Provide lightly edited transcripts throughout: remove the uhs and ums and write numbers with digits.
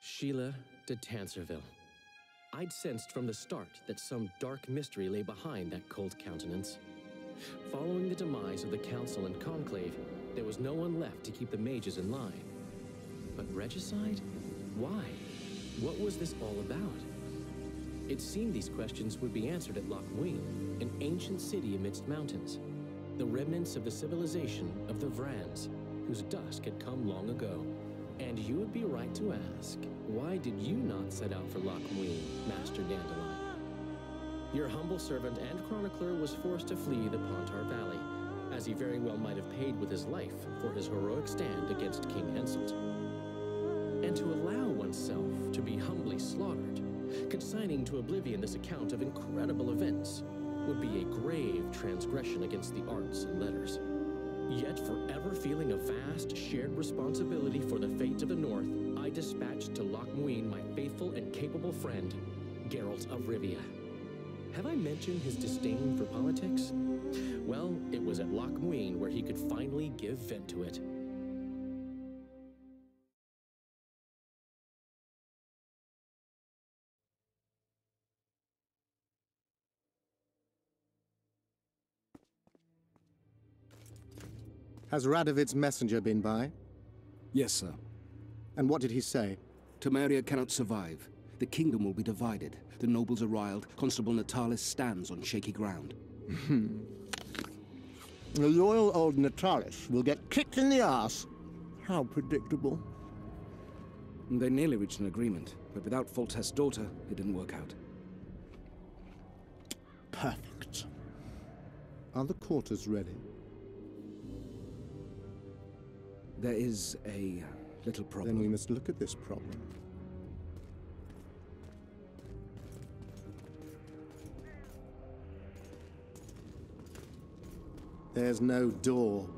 Sheila de Tanserville. I'd sensed from the start that some dark mystery lay behind that cold countenance. Following the demise of the Council and Conclave, there was no one left to keep the mages in line. But regicide? Why? What was this all about? It seemed these questions would be answered at Loch Muin, an ancient city amidst mountains, the remnants of the civilization of the Vrans, whose dusk had come long ago. And you would be right to ask, why did you not set out for Loch Muin, Master Dandelion? Your humble servant and chronicler was forced to flee the Pontar Valley, as he very well might have paid with his life for his heroic stand against King Henselt. And to allow oneself to be humbly slaughtered, consigning to oblivion this account of incredible events, would be a grave transgression against the arts and letters. Yet, forever feeling a vast, shared responsibility for the fate of the North, I dispatched to Loch Muin my faithful and capable friend, Geralt of Rivia. Have I mentioned his disdain for politics? Well, it was at Loch Muin where he could finally give vent to it. Has Radovid's messenger been by? Yes, sir. And what did he say? Temeria cannot survive. The kingdom will be divided. The nobles are riled. Constable Natalis stands on shaky ground. The loyal old Natalis will get kicked in the ass. How predictable. They nearly reached an agreement, but without Foltest's daughter, it didn't work out. Perfect. Are the quarters ready? There is a little problem. Then we must look at this problem. There's no door.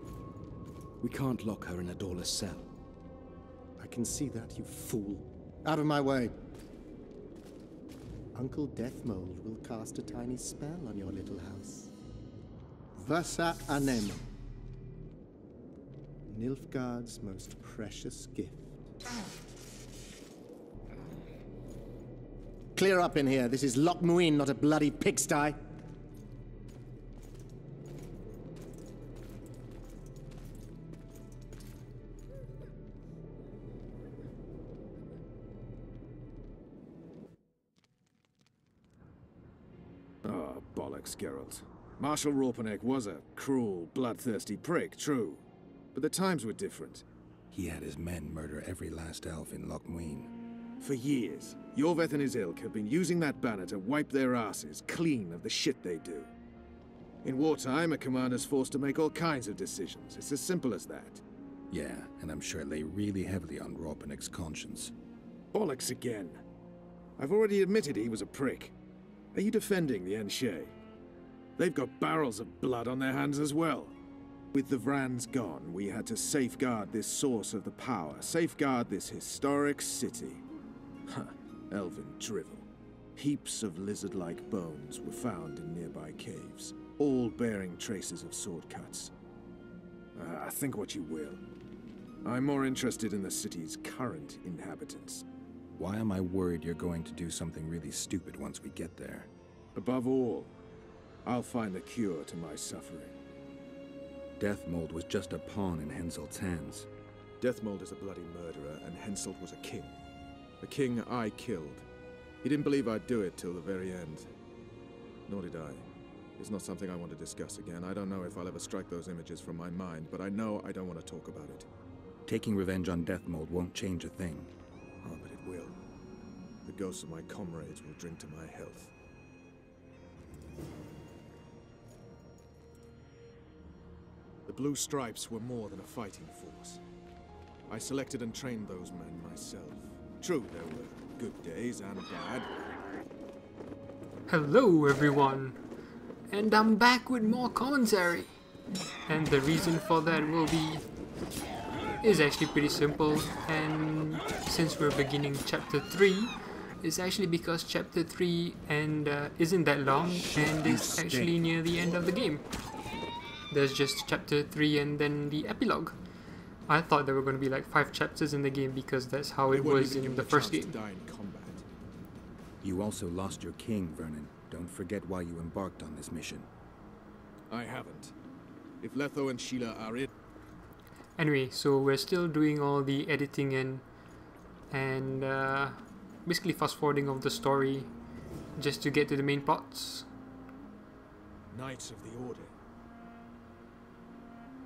We can't lock her in a doorless cell. I can see that, you fool. Out of my way. Uncle Deathmold will cast a tiny spell on your little house. Vasa Anem. Nilfgaard's most precious gift. Clear up in here. This is Loch Muin, not a bloody pigsty. Oh, bollocks, Geralt. Marshal Raupenek was a cruel, bloodthirsty prick, true. But the times were different. He had his men murder every last elf in Loch Muin. For years, Yorveth and his ilk have been using that banner to wipe their asses clean of the shit they do. In wartime, a commander's forced to make all kinds of decisions. It's as simple as that. Yeah, and I'm sure it lay really heavily on Raupenek's conscience. Bollocks again. I've already admitted he was a prick. Are you defending the Enshe? They've got barrels of blood on their hands as well. With the Vrans gone, we had to safeguard this source of the power, safeguard this historic city. Huh, elven drivel. Heaps of lizard-like bones were found in nearby caves, all bearing traces of sword cuts. Think what you will. I'm more interested in the city's current inhabitants. Why am I worried you're going to do something really stupid once we get there? Above all, I'll find the cure to my suffering. Deathmold was just a pawn in Henselt's hands. Deathmold is a bloody murderer, and Henselt was a king. A king I killed. He didn't believe I'd do it till the very end. Nor did I. It's not something I want to discuss again. I don't know if I'll ever strike those images from my mind, but I know I don't want to talk about it. Taking revenge on Deathmold won't change a thing. Oh, but it will. The ghosts of my comrades will drink to my health. The Blue Stripes were more than a fighting force. I selected and trained those men myself. True, there were good days and bad. Hello everyone, and I'm back with more commentary. And the reason for that is actually pretty simple, and since we're beginning chapter 3, it's actually because chapter 3 isn't that long, and it's actually near the end of the game. There's just chapter 3 and then the epilogue. I thought there were going to be like 5 chapters in the game because that's how it was in the first game. You also lost your king, Vernon. Don't forget why you embarked on this mission. I haven't. If Letho and Sheila are it... Anyway, so we're still doing all the editing and basically fast forwarding of the story just to get to the main plots. Knights of the Order.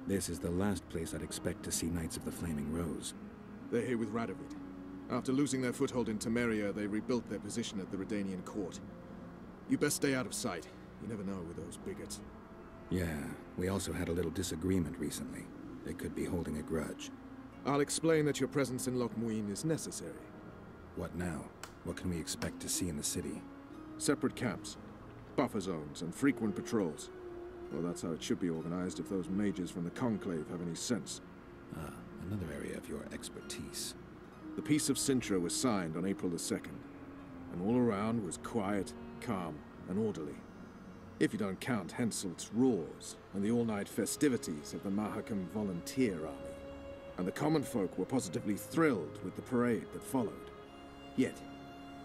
This is the last place I'd expect to see Knights of the Flaming Rose. They're here with Radovid. After losing their foothold in Temeria, they rebuilt their position at the Redanian court. You best stay out of sight. You never know with those bigots. Yeah, we also had a little disagreement recently. They could be holding a grudge. I'll explain that your presence in Loch Muin is necessary. What now? What can we expect to see in the city? Separate camps, buffer zones, and frequent patrols. Well, that's how it should be organized if those mages from the Conclave have any sense. Ah, another area of your expertise. The Peace of Sintra was signed on April the 2nd, and all around was quiet, calm, and orderly. If you don't count Henselt's roars and the all-night festivities of the Mahakam Volunteer Army. And the common folk were positively thrilled with the parade that followed. Yet,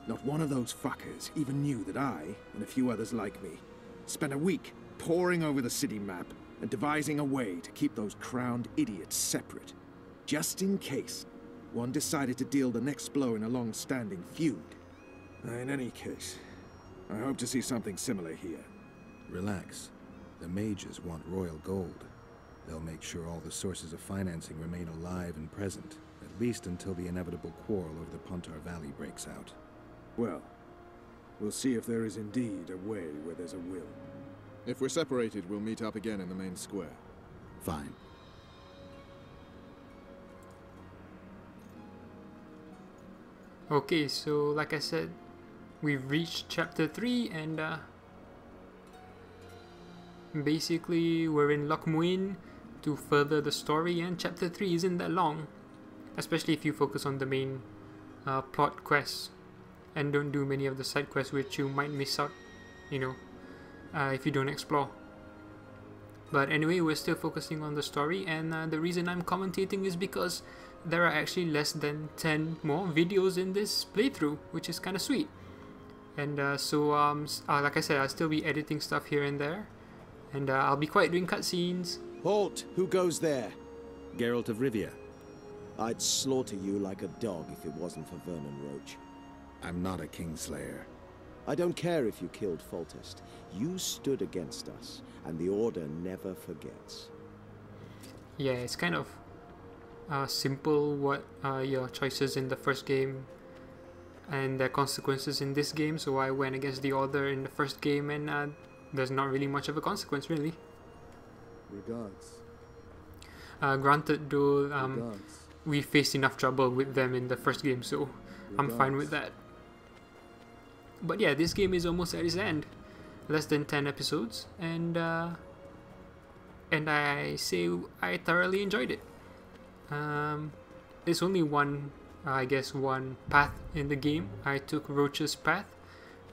not one of those fuckers even knew that I, and a few others like me, spent a week poring over the city map and devising a way to keep those crowned idiots separate, just in case one decided to deal the next blow in a long-standing feud. In any case, I hope to see something similar here. Relax. The mages want royal gold. They'll make sure all the sources of financing remain alive and present, at least until the inevitable quarrel over the Pontar Valley breaks out. Well, we'll see if there is indeed a way where there's a will. If we're separated, we'll meet up again in the main square. Fine. Okay, so like I said, we've reached chapter 3 and basically we're in Loch Muin to further the story, and chapter 3 isn't that long, especially if you focus on the main plot quests and don't do many of the side quests which you might miss out, you know, if you don't explore. But anyway, we're still focusing on the story, and the reason I'm commentating is because there are actually less than 10 more videos in this playthrough, which is kind of sweet. And like I said, I'll still be editing stuff here and there, and I'll be quiet doing cutscenes. Halt! Who goes there? Geralt of Rivia. I'd slaughter you like a dog if it wasn't for Vernon Roach. I'm not a Kingslayer. I don't care if you killed Foltest. You stood against us, and the Order never forgets. Yeah, it's kind of simple what your choices in the first game and their consequences in this game. So I went against the Order in the first game, and there's not really much of a consequence, really. Regards. Granted, though, Regards. we faced enough trouble with them in the first game, so I'm fine with that. But yeah, this game is almost at its end. Less than 10 episodes, and I say I thoroughly enjoyed it. There's only one, I guess, one path in the game. I took Roach's path,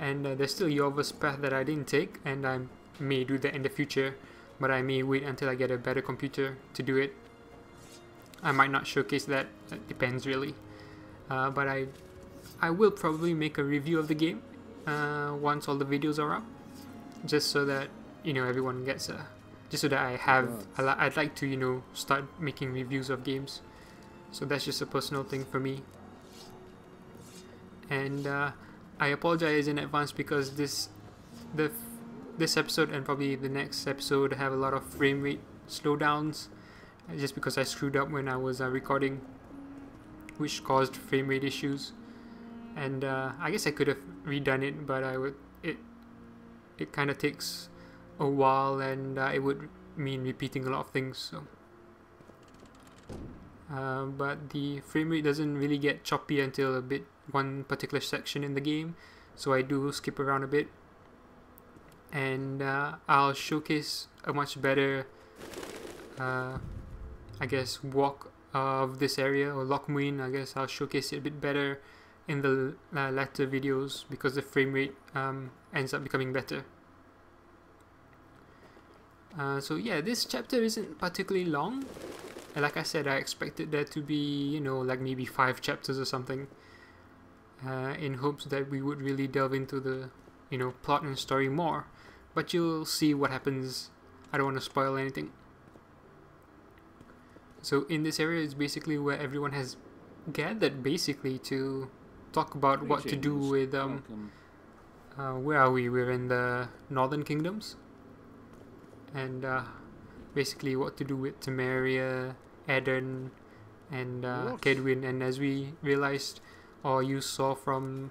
and there's still Yorva's path that I didn't take, and I may do that in the future, but I may wait until I get a better computer to do it. I might not showcase that, it depends really. But I will probably make a review of the game once all the videos are up, just so that, you know, everyone gets just so that I'd like to, you know, start making reviews of games. So that's just a personal thing for me. And I apologize in advance because this episode and probably the next episode have a lot of frame rate slowdowns, just because I screwed up when I was recording, which caused frame rate issues. And I guess I could have redone it, but it kind of takes a while, and it would mean repeating a lot of things. So, but the frame rate doesn't really get choppy until one particular section in the game, so I do skip around a bit, and I'll showcase a much better, I guess, walk of this area, or Loch Muin. I guess I'll showcase it a bit better in the latter videos, because the frame rate ends up becoming better. So yeah, this chapter isn't particularly long, And like I said, I expected there to be, you know, like maybe 5 chapters or something, in hopes that we would really delve into the, you know, plot and story more. But you'll see what happens. I don't want to spoil anything. So in this area is basically where everyone has gathered, basically, to talk about what to do with where are we? We're in the Northern Kingdoms, and basically what to do with Temeria, Eden, and Kedwin. And as we realized, or you saw from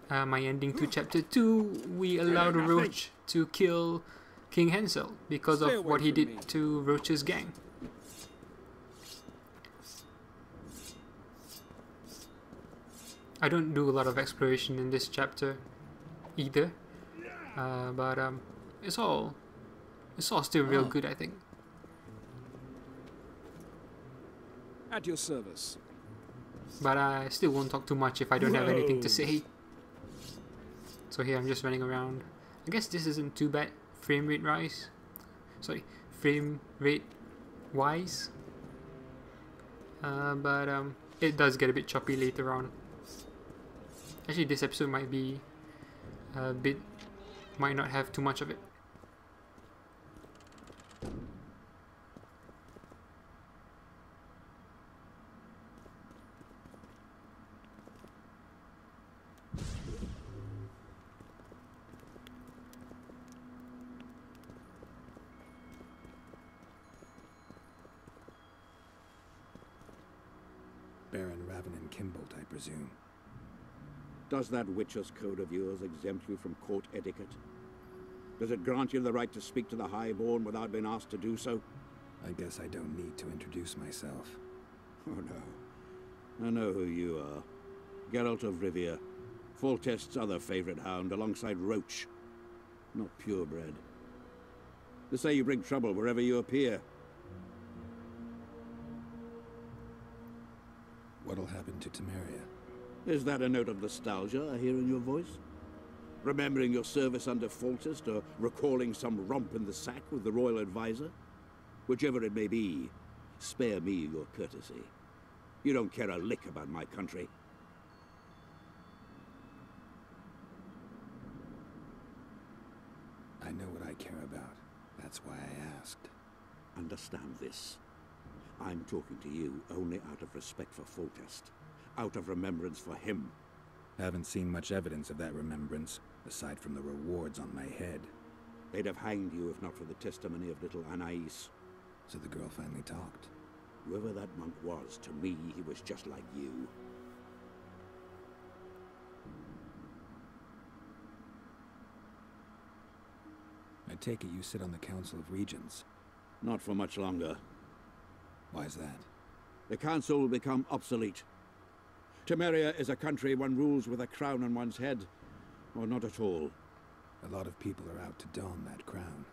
my ending to chapter 2, we allowed Roach to kill King Hansel because of what he did to Roach's gang. I don't do a lot of exploration in this chapter either, but it's all still real good, I think. At your service. But I still won't talk too much if I don't have anything to say. So here I'm just running around. I guess this isn't too bad frame rate wise. But it does get a bit choppy later on. Actually, this episode might be might not have too much of it. Baron Ravenin Kimbolt, I presume. Does that Witcher's Code of yours exempt you from court etiquette? Does it grant you the right to speak to the Highborn without being asked to do so? I guess I don't need to introduce myself. Oh no. I know who you are. Geralt of Rivia. Foltest's other favorite hound alongside Roach. Not purebred. They say you bring trouble wherever you appear. What'll happen to Temeria? Is that a note of nostalgia I hear in your voice? Remembering your service under Foltest, or recalling some romp in the sack with the royal advisor? Whichever it may be, spare me your courtesy. You don't care a lick about my country. I know what I care about. That's why I asked. Understand this. I'm talking to you only out of respect for Foltest. Out of remembrance for him. Haven't seen much evidence of that remembrance, aside from the rewards on my head. They'd have hanged you if not for the testimony of little Anais. So the girl finally talked. Whoever that monk was, to me, he was just like you. I take it you sit on the Council of Regents. Not for much longer. Why's that? The council will become obsolete. Temeria is a country one rules with a crown on one's head, or not at all. A lot of people are out to don that crown.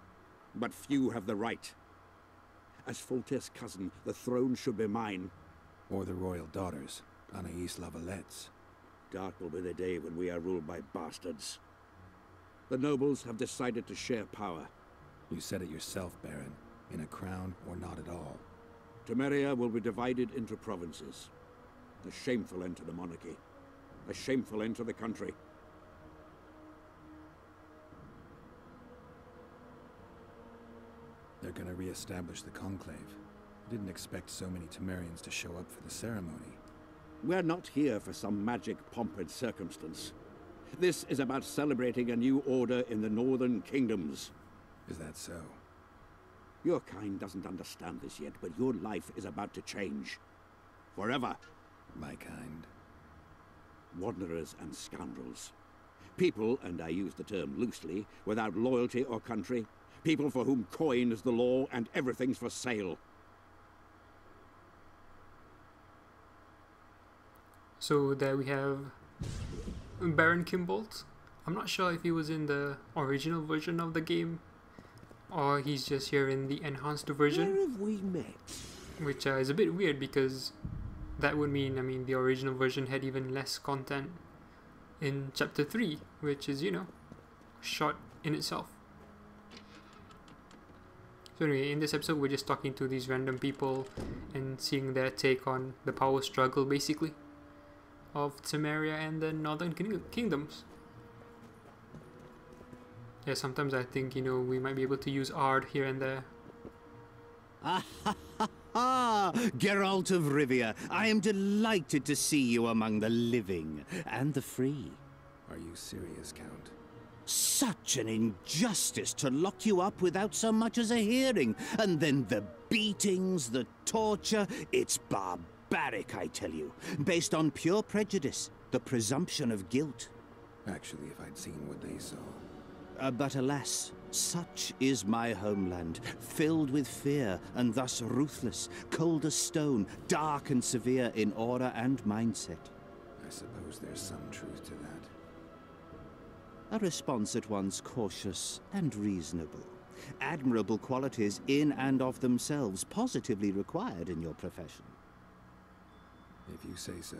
But few have the right. As Foltest's cousin, the throne should be mine. Or the royal daughters, Anais Lavalettes. Dark will be the day when we are ruled by bastards. The nobles have decided to share power. You said it yourself, Baron. In a crown or not at all. Temeria will be divided into provinces. A shameful end to the monarchy. A shameful end to the country. They're gonna re-establish the Conclave. Didn't expect so many Temerians to show up for the ceremony. We're not here for some magic pomp and circumstance. This is about celebrating a new order in the Northern Kingdoms. Is that so? Your kind doesn't understand this yet, but your life is about to change. Forever. My kind. Wanderers and scoundrels. People, and I use the term loosely, without loyalty or country. People for whom coin is the law and everything's for sale. So there we have Baron Kimbolt. I'm not sure if he was in the original version of the game, or he's just here in the enhanced version. Where have we met? Which is a bit weird, because that would mean, the original version had even less content in chapter 3, which is, short in itself. So anyway, in this episode we're just talking to these random people and seeing their take on the power struggle, basically, of Temeria and the Northern Kingdoms. Yeah, sometimes I think, you know, we might be able to use Ard here and there. Geralt of Rivia, I am delighted to see you among the living and the free. Are you serious, Count? Such an injustice to lock you up without so much as a hearing, and then the beatings, the torture, it's barbaric, I tell you, based on pure prejudice, the presumption of guilt. Actually, if I'd seen what they saw. But alas, such is my homeland, filled with fear and thus ruthless, cold as stone, dark and severe in aura and mindset. I suppose there's some truth to that. A response at once cautious and reasonable. Admirable qualities in and of themselves, positively required in your profession. If you say so.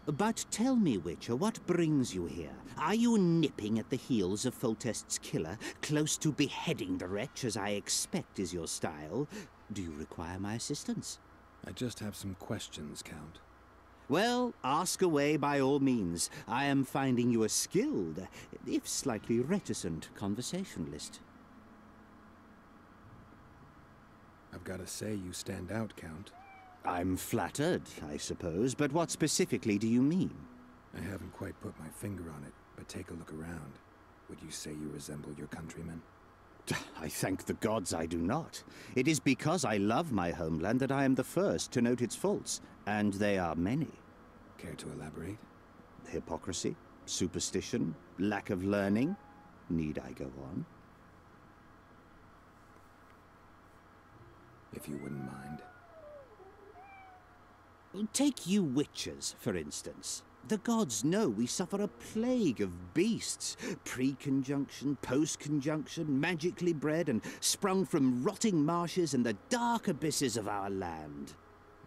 But tell me, Witcher, what brings you here? Are you nipping at the heels of Foltest's killer, close to beheading the wretch, as I expect is your style? Do you require my assistance? I just have some questions, Count. Well, ask away by all means. I am finding you a skilled, if slightly reticent, conversationalist. I've got to say you stand out, Count. I'm flattered, I suppose, but what specifically do you mean? I haven't quite put my finger on it, but take a look around. Would you say you resemble your countrymen? I thank the gods I do not. It is because I love my homeland that I am the first to note its faults, and they are many. Care to elaborate? Hypocrisy, superstition, lack of learning. Need I go on? If you wouldn't mind. Take you witchers, for instance. The gods know we suffer a plague of beasts. Pre-conjunction, post-conjunction, magically bred and sprung from rotting marshes and the dark abysses of our land.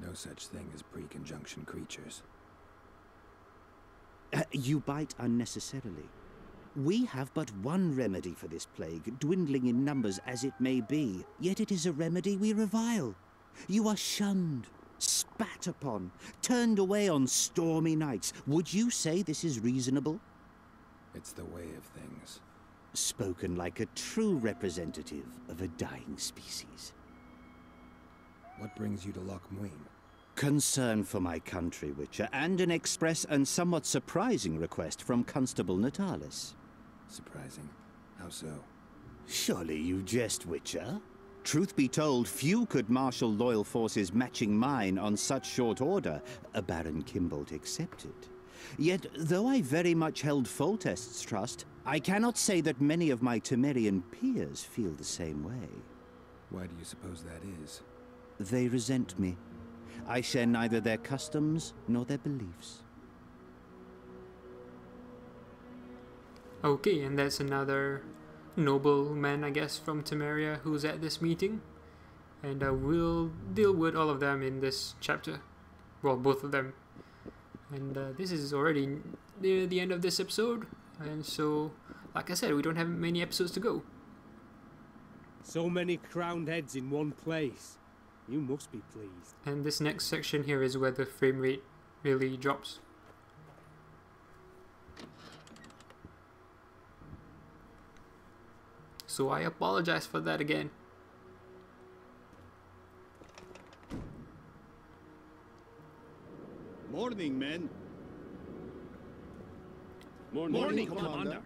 No such thing as pre-conjunction creatures. You bite unnecessarily. We have but one remedy for this plague, dwindling in numbers as it may be, yet it is a remedy we revile. You are shunned, spat upon, turned away on stormy nights. Would you say this is reasonable? It's the way of things. Spoken like a true representative of a dying species. What brings you to Loch Muin? Concern for my country, Witcher, and an express and somewhat surprising request from Constable Natalis. Surprising? How so? Surely you jest, Witcher. Truth be told, few could marshal loyal forces matching mine on such short order, Baron Kimbolt excepted. Yet, though I very much held Foltest's trust, I cannot say that many of my Temerian peers feel the same way. Why do you suppose that is? They resent me. I share neither their customs nor their beliefs. Okay, and that's another nobleman, I guess, from Temeria who's at this meeting. And we'll deal with all of them in this chapter. Well, both of them. And this is already near the end of this episode. And so, like I said, we don't have many episodes to go. So many crowned heads in one place. You must be pleased. And this next section here is where the frame rate really drops. So I apologize for that again. Morning, men. Morning, Commander.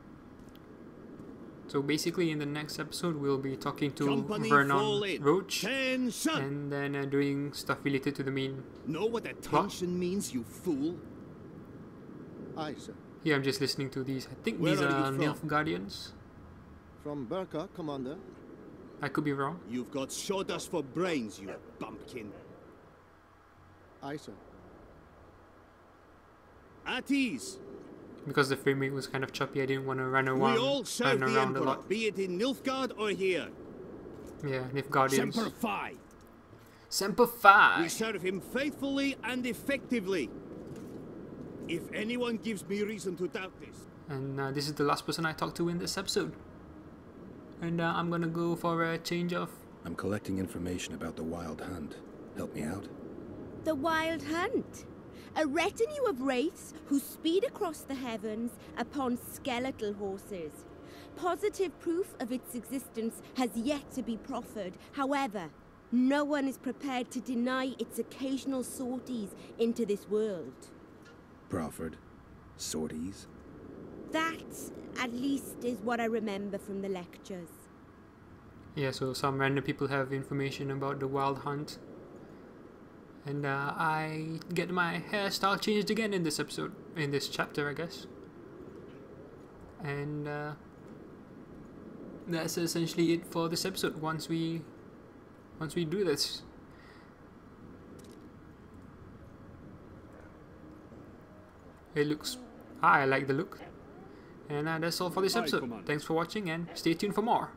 So basically in the next episode we'll be talking to Company Vernon in. Roach. Tension! And then doing stuff related to the main. Know what attention means, you fool? Aye, sir. Here I'm just listening to these. I think Where these are are you Nilf from? Guardians. From Burka, Commander. I could be wrong. You've got sawdust for brains, you bumpkin. Aye, sir. At ease. Because the frame rate was kind of choppy, I didn't want to run We around, all serve run the around a Emperor, lot. be it in Nilfgaard or here. Yeah, Nilf Guardians. Semper Fi. Semper Fi! We serve him faithfully and effectively. If anyone gives me reason to doubt this. And this is the last person I talked to in this episode. And I'm gonna go for a change of I'm collecting information about the Wild Hunt. Help me out? The Wild Hunt? A retinue of wraiths who speed across the heavens upon skeletal horses. Positive proof of its existence has yet to be proffered. However, no one is prepared to deny its occasional sorties into this world. Proffered? Sorties? That, at least, is what I remember from the lectures. Yeah, so some random people have information about the Wild Hunt. And I get my hairstyle changed again in this episode, in this chapter, I guess. And that's essentially it for this episode. Once we do this, it looks. I like the look. And that's all for this episode. Thanks for watching, and stay tuned for more.